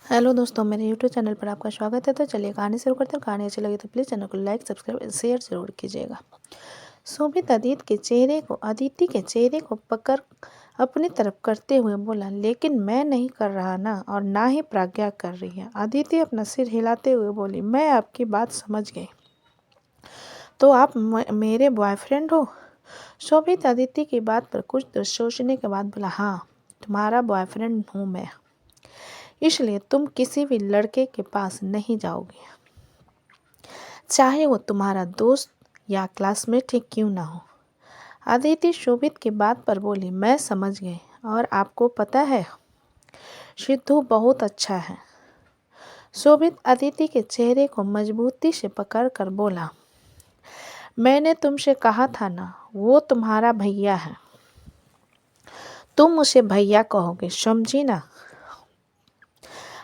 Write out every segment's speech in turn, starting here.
Hello दोस्तों, मेरे YouTube channel पर आपका स्वागत है। तो चलिए कहानी शुरू करते हैं। कहानी अच्छी लगी तो प्लीज़ चैनल को लाइक, सब्सक्राइब, शेयर जरूर कीजिएगा। शोभित अदिति के चेहरे को पकड़ अपनी तरफ करते हुए बोला, लेकिन मैं नहीं कर रहा ना, और ना ही प्रज्ञा कर रही है। अदिति अपना सिर हिलाते हुए बोली, मैं आपकी बात समझ गई। तो आप मेरे बॉयफ्रेंड हो? शोभित अदिति की बात पर कुछ देर सोचने के बाद बोला, हाँ, तुम्हारा बॉयफ्रेंड हूँ मैं। इसलिए तुम किसी भी लड़के के पास नहीं जाओगे, चाहे वो तुम्हारा दोस्त या क्लासमेट ही क्यों ना हो। अदिति शोभित की बात पर बोली, मैं समझ गई। और आपको पता है, सिद्धू बहुत अच्छा है। शोभित अदिति के चेहरे को मजबूती से पकड़कर बोला, मैंने तुमसे कहा था ना, वो तुम्हारा भैया है। तुम उसे भैया कहोगे, समझी ना।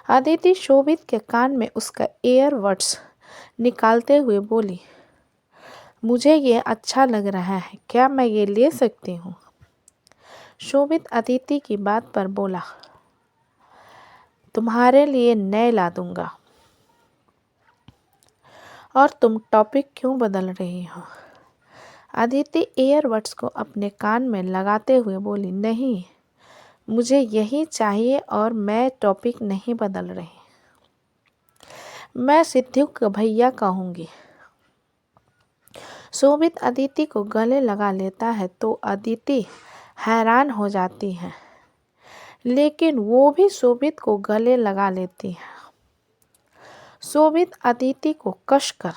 अदिति शोभित के कान में उसका एयरबड्स निकालते हुए बोली, मुझे ये अच्छा लग रहा है, क्या मैं ये ले सकती हूँ? शोभित अदिति की बात पर बोला, तुम्हारे लिए नए ला दूंगा। और तुम टॉपिक क्यों बदल रही हो? अदिति एयरबड्स को अपने कान में लगाते हुए बोली, नहीं, मुझे यही चाहिए और मैं टॉपिक नहीं बदल रही। मैं सिद्धू का भैया कहूँगी। शोभित अदिति को गले लगा लेता है तो अदिति हैरान हो जाती है, लेकिन वो भी शोभित को गले लगा लेती है। शोभित अदिति को कसकर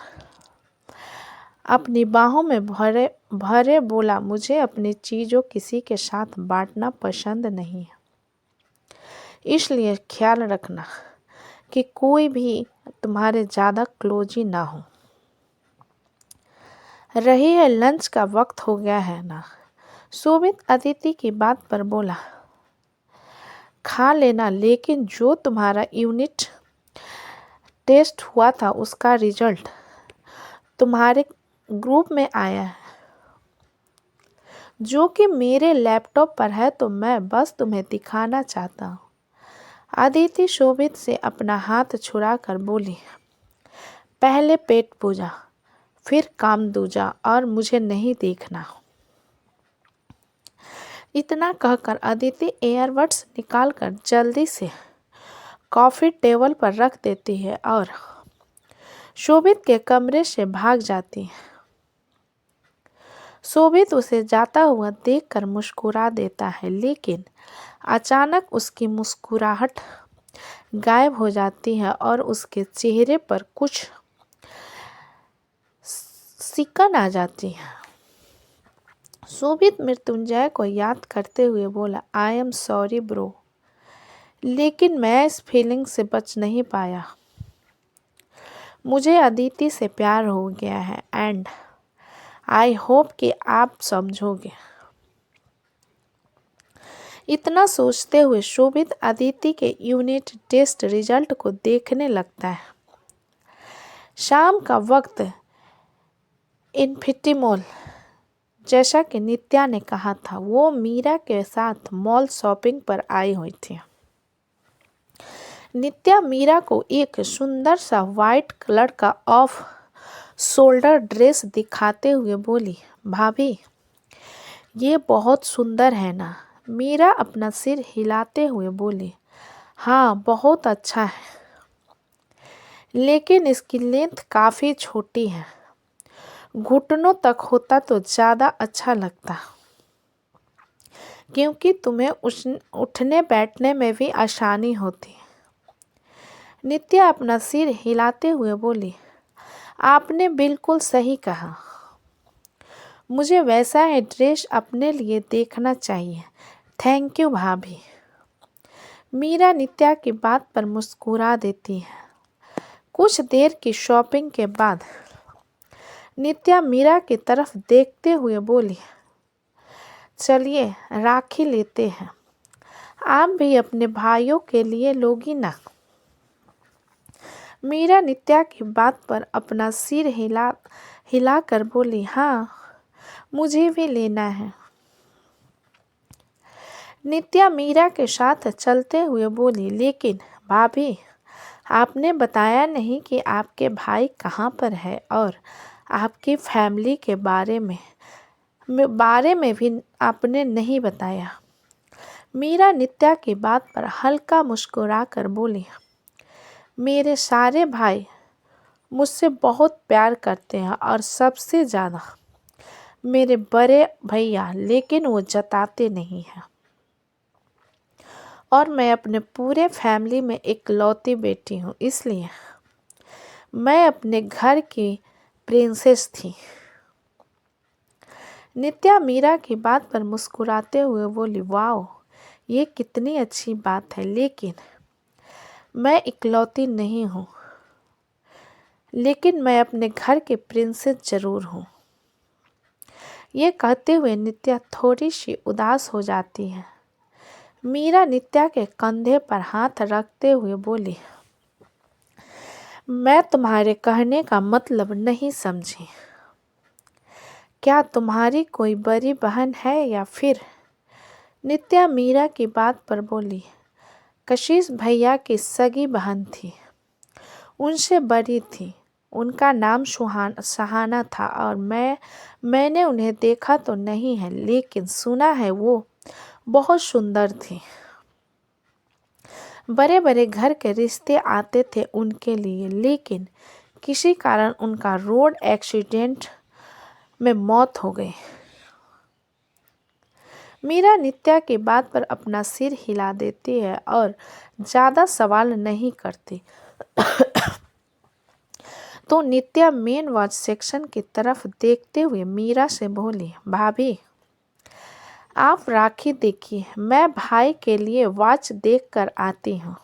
अपनी बाहों में भरे भरे बोला, मुझे अपनी चीज़ों किसी के साथ बांटना पसंद नहीं है, इसलिए ख्याल रखना कि कोई भी तुम्हारे ज़्यादा क्लोजी ना हो। रही है, लंच का वक्त हो गया है ना। शोभित अदिति की बात पर बोला, खा लेना, लेकिन जो तुम्हारा यूनिट टेस्ट हुआ था उसका रिजल्ट तुम्हारे ग्रुप में आया है, जो कि मेरे लैपटॉप पर है, तो मैं बस तुम्हें दिखाना चाहता हूँ। अदिति शोभित से अपना हाथ छुड़ा कर बोली, पहले पेट पूजा, फिर काम दूजा, और मुझे नहीं देखना। इतना कहकर अदिति एयरबड्स निकालकर जल्दी से कॉफ़ी टेबल पर रख देती है और शोभित के कमरे से भाग जाती है। शोभित उसे जाता हुआ देखकर मुस्कुरा देता है, लेकिन अचानक उसकी मुस्कुराहट गायब हो जाती है और उसके चेहरे पर कुछ सिकन आ जाती है। शोभित मृत्युंजय को याद करते हुए बोला, आई एम सॉरी ब्रो, लेकिन मैं इस फीलिंग से बच नहीं पाया। मुझे अदिति से प्यार हो गया है एंड आई होप कि आप समझोगे। इतना सोचते हुए शोभित अदिति के यूनिट टेस्ट रिजल्ट को देखने लगता है। शाम का वक्त इन्फिनिटी मॉल, जैसा कि नित्या ने कहा था, वो मीरा के साथ मॉल शॉपिंग पर आई हुई थी। नित्या मीरा को एक सुंदर सा वाइट कलर का ऑफ शोल्डर ड्रेस दिखाते हुए बोली, भाभी, ये बहुत सुंदर है ना? मीरा अपना सिर हिलाते हुए बोली, हाँ, बहुत अच्छा है, लेकिन इसकी लेंथ काफ़ी छोटी है। घुटनों तक होता तो ज़्यादा अच्छा लगता, क्योंकि तुम्हें उठने बैठने में भी आसानी होती। नित्या अपना सिर हिलाते हुए बोली, आपने बिल्कुल सही कहा, मुझे वैसा ही ड्रेस अपने लिए देखना चाहिए। थैंक यू भाभी। मीरा नित्या की बात पर मुस्कुरा देती है। कुछ देर की शॉपिंग के बाद नित्या मीरा की तरफ देखते हुए बोली, चलिए राखी लेते हैं, आप भी अपने भाइयों के लिए लोगी ना? मीरा नित्या की बात पर अपना सिर हिलाकर बोली, हाँ, मुझे भी लेना है। नित्या मीरा के साथ चलते हुए बोली, लेकिन भाभी, आपने बताया नहीं कि आपके भाई कहाँ पर है और आपकी फैमिली के बारे में भी आपने नहीं बताया। मीरा नित्या की बात पर हल्का मुस्कुरा कर बोली, मेरे सारे भाई मुझसे बहुत प्यार करते हैं और सबसे ज़्यादा मेरे बड़े भैया, लेकिन वो जताते नहीं हैं। और मैं अपने पूरे फैमिली में इकलौती बेटी हूँ, इसलिए मैं अपने घर की प्रिंसेस थी। नित्या मीरा की बात पर मुस्कुराते हुए बोली, वाह, ये कितनी अच्छी बात है, लेकिन मैं इकलौती नहीं हूँ, लेकिन मैं अपने घर की प्रिंसेस जरूर हूँ। ये कहते हुए नित्या थोड़ी सी उदास हो जाती है। मीरा नित्या के कंधे पर हाथ रखते हुए बोली, मैं तुम्हारे कहने का मतलब नहीं समझी। क्या तुम्हारी कोई बड़ी बहन है या फिर? नित्या मीरा की बात पर बोली, कशिश भैया की सगी बहन थी, उनसे बड़ी थी। उनका नाम सहाना था और मैंने उन्हें देखा तो नहीं है, लेकिन सुना है वो बहुत सुंदर थी। बड़े बड़े घर के रिश्ते आते थे उनके लिए, लेकिन किसी कारण उनका रोड एक्सीडेंट में मौत हो गई। मीरा नित्या की बात पर अपना सिर हिला देती है और ज़्यादा सवाल नहीं करती। तो नित्या मेन वॉच सेक्शन की तरफ देखते हुए मीरा से बोली, भाभी आप राखी देखिए, मैं भाई के लिए वॉच देख कर आती हूँ।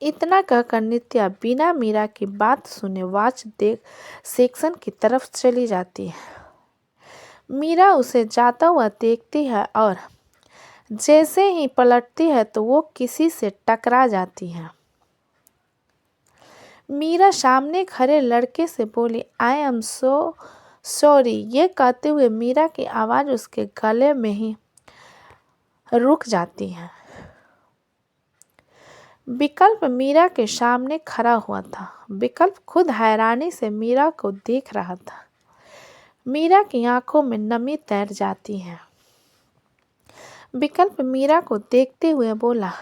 इतना कहकर नित्या बिना मीरा की बात सुने वॉच देख सेक्शन की तरफ चली जाती है। मीरा उसे जाता हुआ देखती है और जैसे ही पलटती है तो वो किसी से टकरा जाती है। मीरा सामने खड़े लड़के से बोली, आई एम सो सॉरी। ये कहते हुए मीरा की आवाज़ उसके गले में ही रुक जाती है। विकल्प मीरा के सामने खड़ा हुआ था। विकल्प खुद हैरानी से मीरा को देख रहा था। मीरा की आंखों में नमी तैर जाती है। विकल्प मीरा को देखते हुए बोला,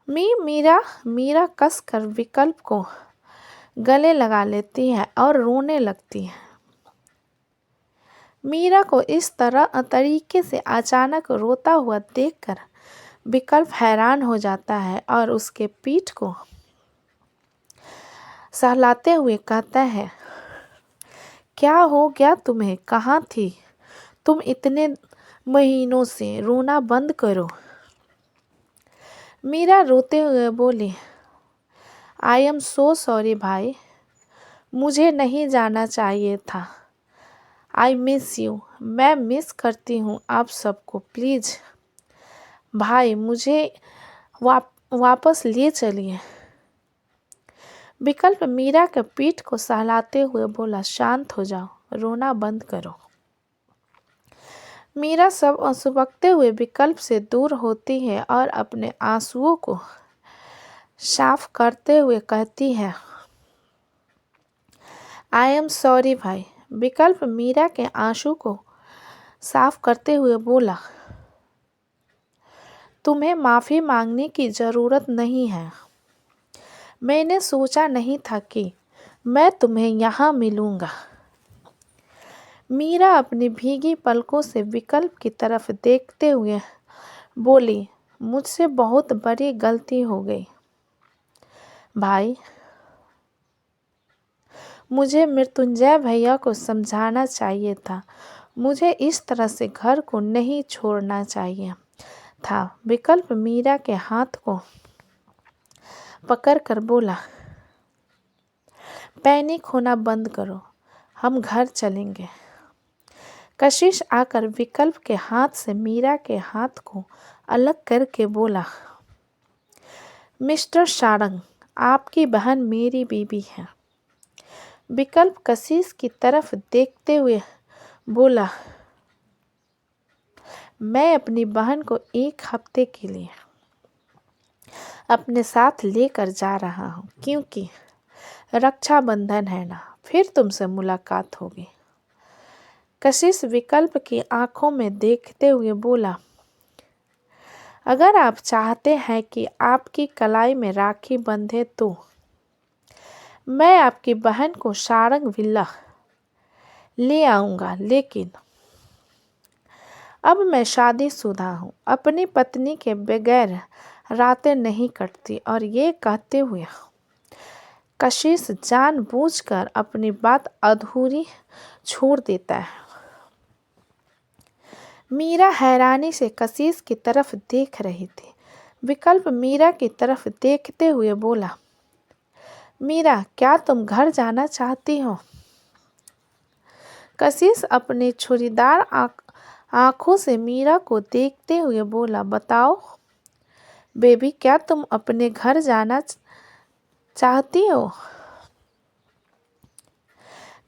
मीरा कसकर विकल्प को गले लगा लेती है और रोने लगती है। मीरा को इस तरीके से अचानक रोता हुआ देखकर विकल्प हैरान हो जाता है और उसके पीठ को सहलाते हुए कहता है, क्या हो गया तुम्हें, कहाँ थी तुम इतने महीनों से, रोना बंद करो। मीरा रोते हुए बोली, आई एम सो सॉरी भाई, मुझे नहीं जाना चाहिए था। आई मिस यू, मैं मिस करती हूँ आप सबको, प्लीज़ भाई मुझे वापस ले चलिए। विकल्प मीरा के पीठ को सहलाते हुए बोला, शांत हो जाओ, रोना बंद करो। मीरा सब सुबकते हुए विकल्प से दूर होती है और अपने आंसुओं को साफ करते हुए कहती है, आई एम सॉरी भाई। विकल्प मीरा के आंसू को साफ करते हुए बोला, तुम्हें माफ़ी मांगने की ज़रूरत नहीं है। मैंने सोचा नहीं था कि मैं तुम्हें यहाँ मिलूँगा। मीरा अपनी भीगी पलकों से विकल्प की तरफ देखते हुए बोली, मुझसे बहुत बड़ी गलती हो गई भाई। मुझे मृत्युंजय भैया को समझाना चाहिए था, मुझे इस तरह से घर को नहीं छोड़ना चाहिए था। विकल्प मीरा के हाथ को पकड़कर बोला, पैनिक होना बंद करो, हम घर चलेंगे। कशिश आकर विकल्प के हाथ से मीरा के हाथ को अलग करके बोला, मिस्टर सारंग, आपकी बहन मेरी बीबी है। विकल्प कशिश की तरफ देखते हुए बोला, मैं अपनी बहन को 1 हफ्ते के लिए अपने साथ लेकर जा रहा हूँ क्योंकि रक्षाबंधन है ना, फिर तुमसे मुलाकात होगी। कशिश विकल्प की आंखों में देखते हुए बोला, अगर आप चाहते हैं कि आपकी कलाई में राखी बंधे तो मैं आपकी बहन को सारंग विला ले आऊँगा, लेकिन अब मैं शादीशुदा हूँ, अपनी पत्नी के बगैर रातें नहीं कटती। और ये कहते हुए कशिश जानबूझकर अपनी बात अधूरी छोड़ देता है। मीरा हैरानी से कशिश की तरफ देख रही थी। विकल्प मीरा की तरफ देखते हुए बोला, मीरा, क्या तुम घर जाना चाहती हो? कशिश अपनी छुरीदार आंखों से मीरा को देखते हुए बोला, बताओ बेबी, क्या तुम अपने घर जाना चाहती हो?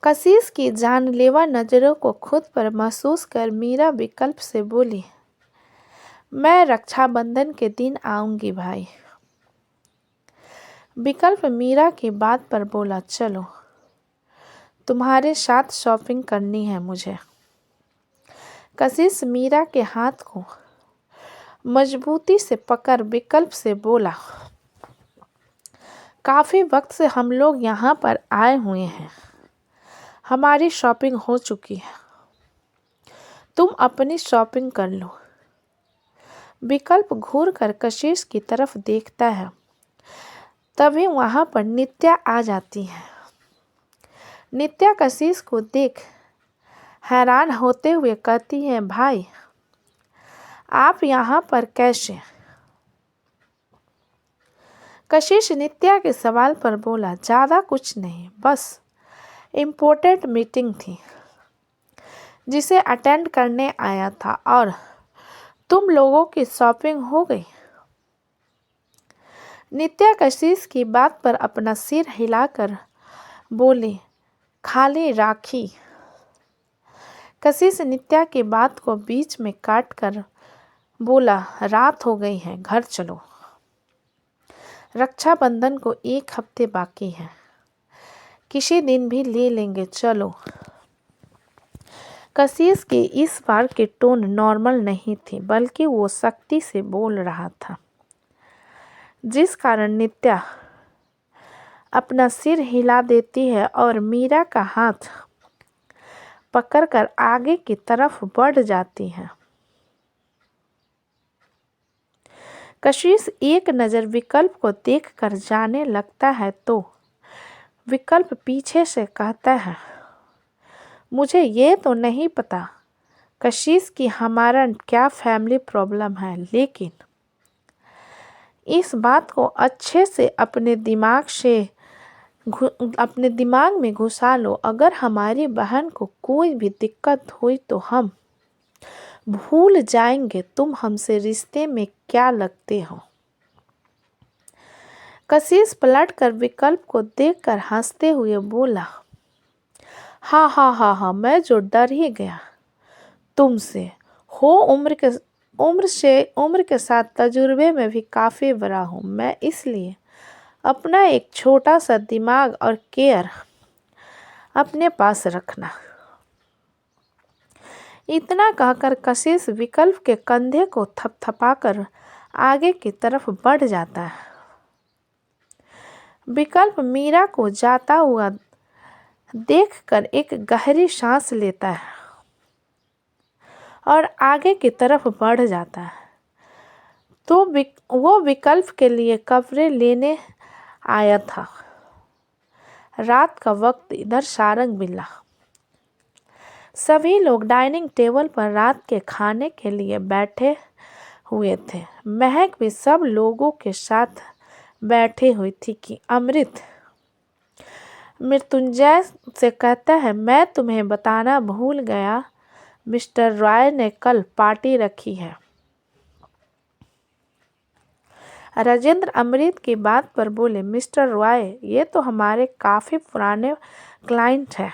कशिश की जानलेवा नज़रों को खुद पर महसूस कर मीरा विकल्प से बोली, मैं रक्षाबंधन के दिन आऊंगी भाई। विकल्प मीरा की बात पर बोला, चलो, तुम्हारे साथ शॉपिंग करनी है मुझे। कशिश मीरा के हाथ को मजबूती से पकड़ विकल्प से बोला, काफ़ी वक्त से हम लोग यहाँ पर आए हुए हैं, हमारी शॉपिंग हो चुकी है, तुम अपनी शॉपिंग कर लो। विकल्प घूर कर कशिश की तरफ देखता है, तभी वहाँ पर नित्या आ जाती है। नित्या कशिश को देख हैरान होते हुए कहती है, भाई आप यहाँ पर कैसे? कशिश नित्या के सवाल पर बोला, ज़्यादा कुछ नहीं, बस इम्पोर्टेंट मीटिंग थी जिसे अटेंड करने आया था। और तुम लोगों की शॉपिंग हो गई? नित्या कशिश की बात पर अपना सिर हिलाकर बोली, खाली राखी। कशिश नित्या की बात को बीच में काट कर बोला, रात हो गई है, घर चलो, रक्षाबंधन को 1 हफ्ते बाकी है, किसी दिन भी ले लेंगे, चलो। कशिश की इस बार की टोन नॉर्मल नहीं थी, बल्कि वो सख्ती से बोल रहा था, जिस कारण नित्या अपना सिर हिला देती है और मीरा का हाथ पकड़कर आगे की तरफ बढ़ जाती है। कशिश एक नज़र विकल्प को देखकर जाने लगता है तो विकल्प पीछे से कहता है, मुझे ये तो नहीं पता कशिश कि हमारा क्या फैमिली प्रॉब्लम है, लेकिन इस बात को अच्छे से अपने दिमाग में घुसा लो, अगर हमारी बहन को कोई भी दिक्कत हुई तो हम भूल जाएंगे तुम हमसे रिश्ते में क्या लगते हो। कशिश पलटकर विकल्प को देखकर हंसते हुए बोला, हाँ हाँ हाँ हाँ, मैं जो डर ही गया तुमसे हो, उम्र के साथ तजुर्बे में भी काफ़ी बड़ा हूँ मैं, इसलिए अपना एक छोटा सा दिमाग और केयर अपने पास रखना। इतना कहकर कशिश विकल्प के कंधे को थपथपाकर आगे की तरफ बढ़ जाता है। विकल्प मीरा को जाता हुआ देखकर एक गहरी सांस लेता है और आगे की तरफ बढ़ जाता है। तो वो विकल्प के लिए कपड़े लेने आया था। रात का वक्त, इधर सारंग विला। सभी लोग डाइनिंग टेबल पर रात के खाने के लिए बैठे हुए थे। महक भी सब लोगों के साथ बैठी हुई थी कि अमृत मृत्युंजय से कहता है, मैं तुम्हें बताना भूल गया, मिस्टर रॉय ने कल पार्टी रखी है। राजेंद्र अमृत की बात पर बोले, मिस्टर रॉय, ये तो हमारे काफ़ी पुराने क्लाइंट हैं।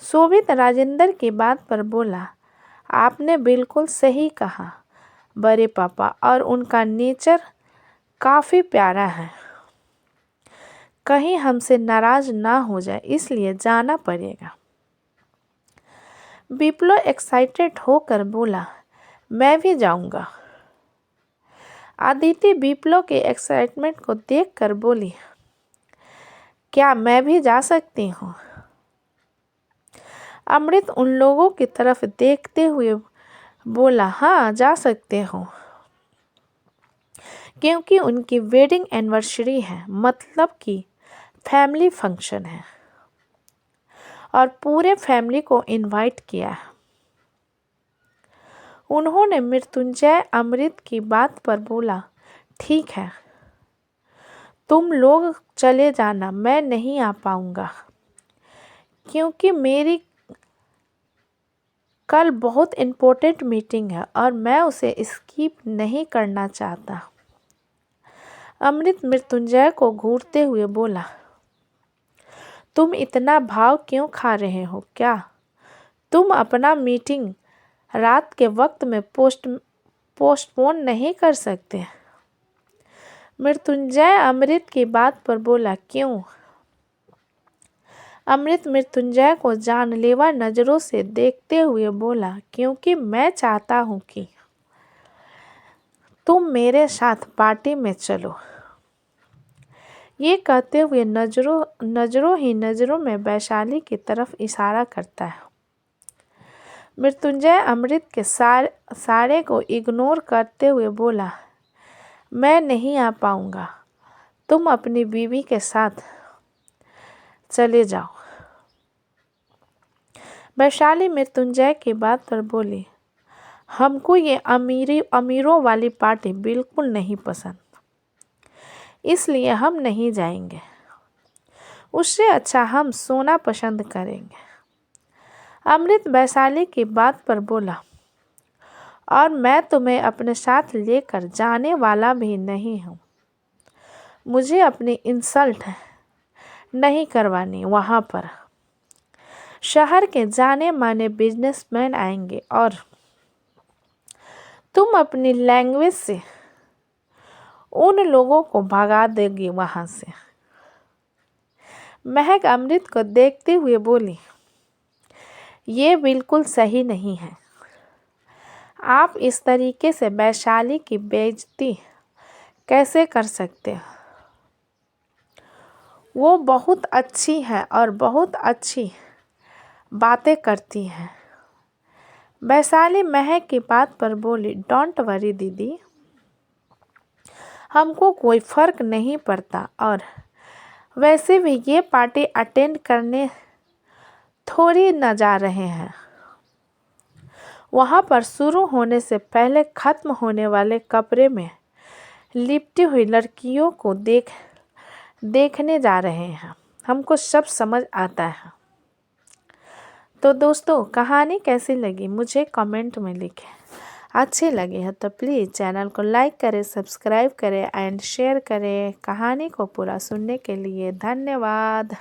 शोभित राजेंद्र की बात पर बोला, आपने बिल्कुल सही कहा बड़े पापा, और उनका नेचर काफ़ी प्यारा है, कहीं हमसे नाराज ना हो जाए इसलिए जाना पड़ेगा। विप्लो एक्साइटेड होकर बोला, मैं भी जाऊंगा। अदिति विप्लो के एक्साइटमेंट को देखकर बोली, क्या मैं भी जा सकती हूँ? अमृत उन लोगों की तरफ देखते हुए बोला, हाँ जा सकते हो, क्योंकि उनकी वेडिंग एनिवर्सरी है, मतलब कि फैमिली फंक्शन है और पूरे फैमिली को इनवाइट किया है। उन्होंने मृत्युंजय अमृत की बात पर बोला, ठीक है तुम लोग चले जाना, मैं नहीं आ पाऊंगा क्योंकि मेरी कल बहुत इम्पोर्टेंट मीटिंग है और मैं उसे स्किप नहीं करना चाहता। अमृत मृत्युंजय को घूरते हुए बोला, तुम इतना भाव क्यों खा रहे हो? क्या तुम अपना मीटिंग रात के वक्त में पोस्टपोन नहीं कर सकते? मृत्युंजय अमृत की बात पर बोला, क्यों? अमृत मृत्युंजय को जानलेवा नज़रों से देखते हुए बोला, क्योंकि मैं चाहता हूँ कि तुम मेरे साथ पार्टी में चलो। ये कहते हुए नज़रों में वैशाली की तरफ इशारा करता है। मृत्युंजय अमृत के सारे को इग्नोर करते हुए बोला, मैं नहीं आ पाऊंगा, तुम अपनी बीवी के साथ चले जाओ। वैशाली मृत्युंजय की बात पर बोली, हमको ये अमीरों वाली पार्टी बिल्कुल नहीं पसंद, इसलिए हम नहीं जाएंगे। उससे अच्छा हम सोना पसंद करेंगे। अमृत वैशाली की बात पर बोला, और मैं तुम्हें अपने साथ लेकर जाने वाला भी नहीं हूँ। मुझे अपनी इंसल्ट नहीं करवानी। वहाँ पर शहर के जाने माने बिजनेसमैन आएंगे और तुम अपनी लैंग्वेज से उन लोगों को भगा देगी वहाँ से। महक अमृत को देखते हुए बोली, ये बिल्कुल सही नहीं है। आप इस तरीके से वैशाली की बेइज्जती कैसे कर सकते हैं? वो बहुत अच्छी है और बहुत अच्छी बातें करती है। वैशाली महक की बात पर बोली, डोंट वरी दीदी, हमको कोई फ़र्क नहीं पड़ता और वैसे भी ये पार्टी अटेंड करने थोड़ी न जा रहे हैं। वहाँ पर शुरू होने से पहले ख़त्म होने वाले कपड़े में लिपटी हुई लड़कियों को देखने जा रहे हैं। हमको सब समझ आता है। तो दोस्तों, कहानी कैसी लगी मुझे कमेंट में लिखें। अच्छी लगी है तो प्लीज़ चैनल को लाइक करें, सब्सक्राइब करें एंड शेयर करें। कहानी को पूरा सुनने के लिए धन्यवाद।